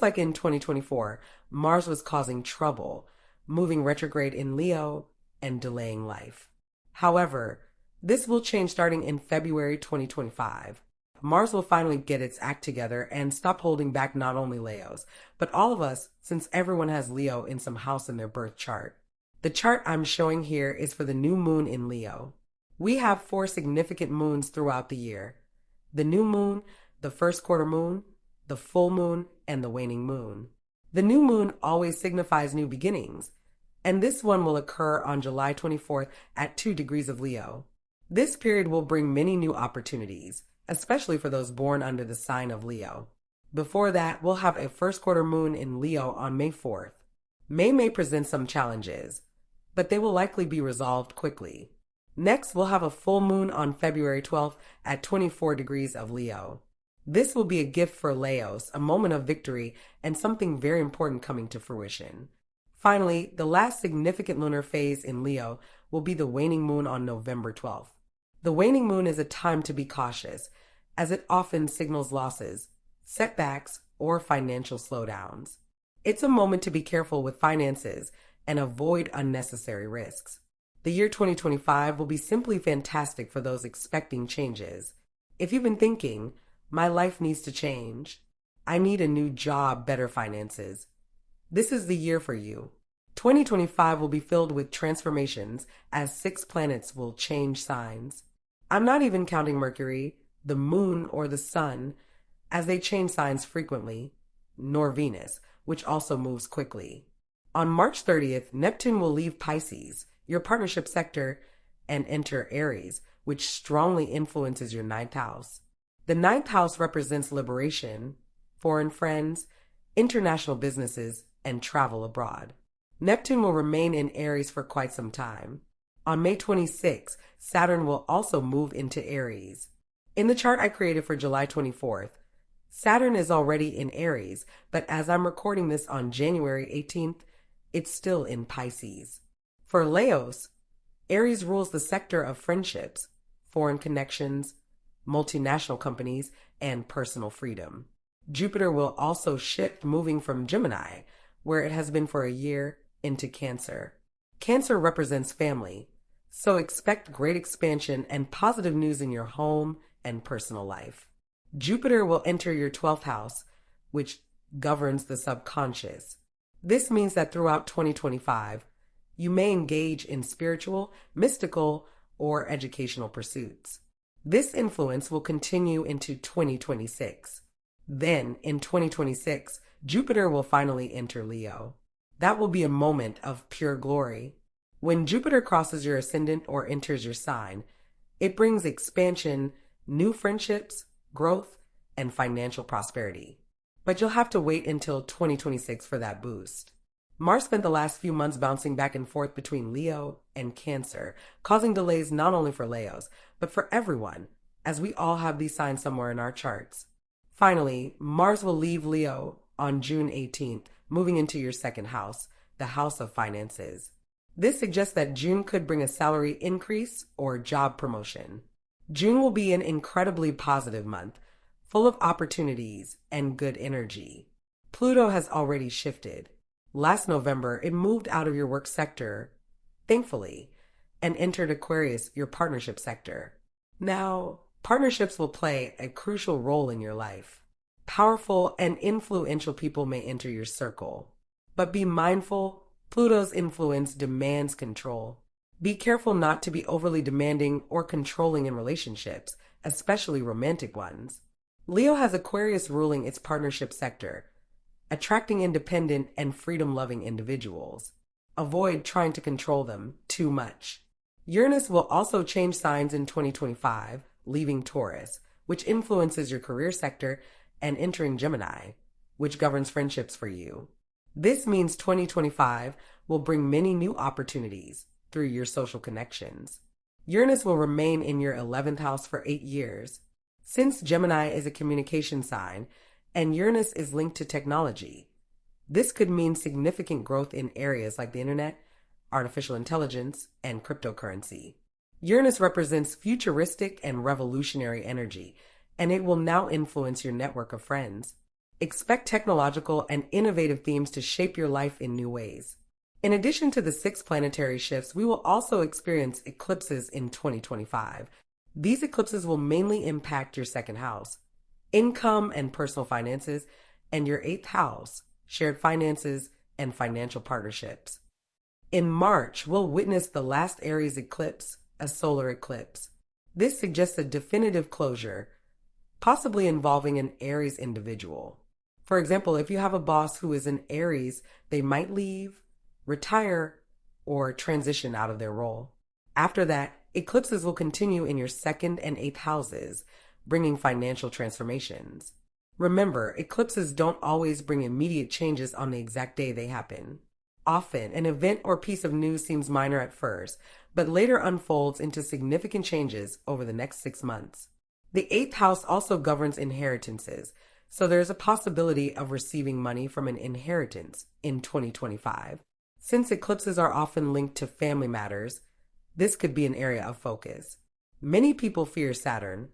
like in 2024, Mars was causing trouble, moving retrograde in Leo and delaying life. However, this will change starting in February 2025. Mars will finally get its act together and stop holding back not only Leos, but all of us, since everyone has Leo in some house in their birth chart. The chart I'm showing here is for the new moon in Leo. We have 4 significant moons throughout the year: the new moon, the first quarter moon, the full moon, and the waning moon. The new moon always signifies new beginnings, and this one will occur on July 24th at 2 degrees of Leo. This period will bring many new opportunities, especially for those born under the sign of Leo. Before that, we'll have a first quarter moon in Leo on May 4th. May present some challenges, but they will likely be resolved quickly. Next, we'll have a full moon on February 12th at 24 degrees of Leo. This will be a gift for Leos, a moment of victory, and something very important coming to fruition. Finally, the last significant lunar phase in Leo will be the waning moon on November 12th. The waning moon is a time to be cautious, as it often signals losses, setbacks, or financial slowdowns. It's a moment to be careful with finances and avoid unnecessary risks. The year 2025 will be simply fantastic for those expecting changes. If you've been thinking, my life needs to change, I need a new job, better finances, this is the year for you. 2025 will be filled with transformations as 6 planets will change signs. I'm not even counting Mercury, the moon, or the sun, as they change signs frequently, nor Venus, which also moves quickly. On March 30th, Neptune will leave Pisces, your partnership sector, and enter Aries, which strongly influences your 9th house. The 9th house represents liberation, foreign friends, international businesses, and travel abroad. Neptune will remain in Aries for quite some time. On May 26, Saturn will also move into Aries. In the chart I created for July 24th, Saturn is already in Aries, but as I'm recording this on January 18th, it's still in Pisces. For Leos, Aries rules the sector of friendships, foreign connections, multinational companies, and personal freedom. Jupiter will also shift, moving from Gemini, where it has been for a year, into Cancer. Cancer represents family, so expect great expansion and positive news in your home and personal life. Jupiter will enter your 12th house, which governs the subconscious. This means that throughout 2025, you may engage in spiritual, mystical, or educational pursuits. This influence will continue into 2026. Then, in 2026, Jupiter will finally enter Leo. That will be a moment of pure glory. When Jupiter crosses your ascendant or enters your sign, it brings expansion, new friendships, growth, and financial prosperity. But you'll have to wait until 2026 for that boost. Mars spent the last few months bouncing back and forth between Leo and Cancer, causing delays not only for Leos, but for everyone, as we all have these signs somewhere in our charts. Finally, Mars will leave Leo on June 18th, moving into your 2nd house, the house of finances. This suggests that June could bring a salary increase or job promotion. June will be an incredibly positive month, full of opportunities and good energy. Pluto has already shifted. Last November, it moved out of your work sector, thankfully, and entered Aquarius, your partnership sector. Now, partnerships will play a crucial role in your life. Powerful and influential people may enter your circle. But be mindful, Pluto's influence demands control. Be careful not to be overly demanding or controlling in relationships, especially romantic ones. Leo has Aquarius ruling its partnership sector, attracting independent and freedom-loving individuals. Avoid trying to control them too much. Uranus will also change signs in 2025, leaving Taurus, which influences your career sector, and entering Gemini, which governs friendships for you. This means 2025 will bring many new opportunities through your social connections. Uranus will remain in your 11th house for 8 years. Since Gemini is a communication sign and Uranus is linked to technology, this could mean significant growth in areas like the internet, artificial intelligence, and cryptocurrency. Uranus represents futuristic and revolutionary energy, and it will now influence your network of friends. Expect technological and innovative themes to shape your life in new ways. In addition to the six planetary shifts, we will also experience eclipses in 2025. These eclipses will mainly impact your second house, income and personal finances, and your eighth house, shared finances and financial partnerships. In March, we'll witness the last Aries eclipse, a solar eclipse. This suggests a definitive closure, possibly involving an Aries individual. For example, if you have a boss who is an Aries, they might leave, retire, or transition out of their role. After that, eclipses will continue in your second and eighth houses, bringing financial transformations. Remember, eclipses don't always bring immediate changes on the exact day they happen. Often, an event or piece of news seems minor at first, but later unfolds into significant changes over the next 6 months. The eighth house also governs inheritances, so there's a possibility of receiving money from an inheritance in 2025. Since eclipses are often linked to family matters, this could be an area of focus. Many people fear Saturn,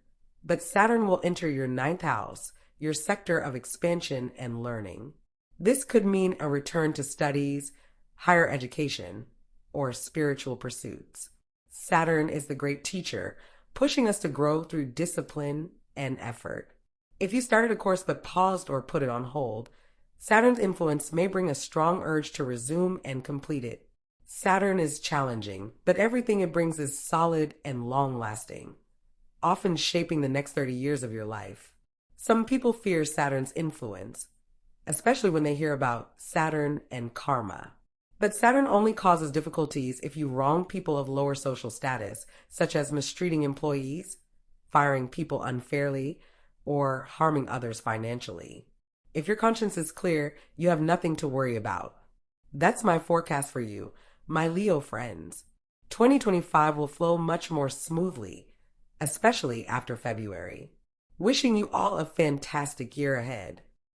but Saturn will enter your ninth house, your sector of expansion and learning. This could mean a return to studies, higher education, or spiritual pursuits. Saturn is the great teacher, pushing us to grow through discipline and effort. If you started a course but paused or put it on hold, Saturn's influence may bring a strong urge to resume and complete it. Saturn is challenging, but everything it brings is solid and long-lasting, often shaping the next 30 years of your life. Some people fear Saturn's influence, especially when they hear about Saturn and karma. But Saturn only causes difficulties if you wrong people of lower social status, such as mistreating employees, firing people unfairly, or harming others financially. If your conscience is clear, you have nothing to worry about. That's my forecast for you, my Leo friends. 2025 will flow much more smoothly, especially after February. Wishing you all a fantastic year ahead.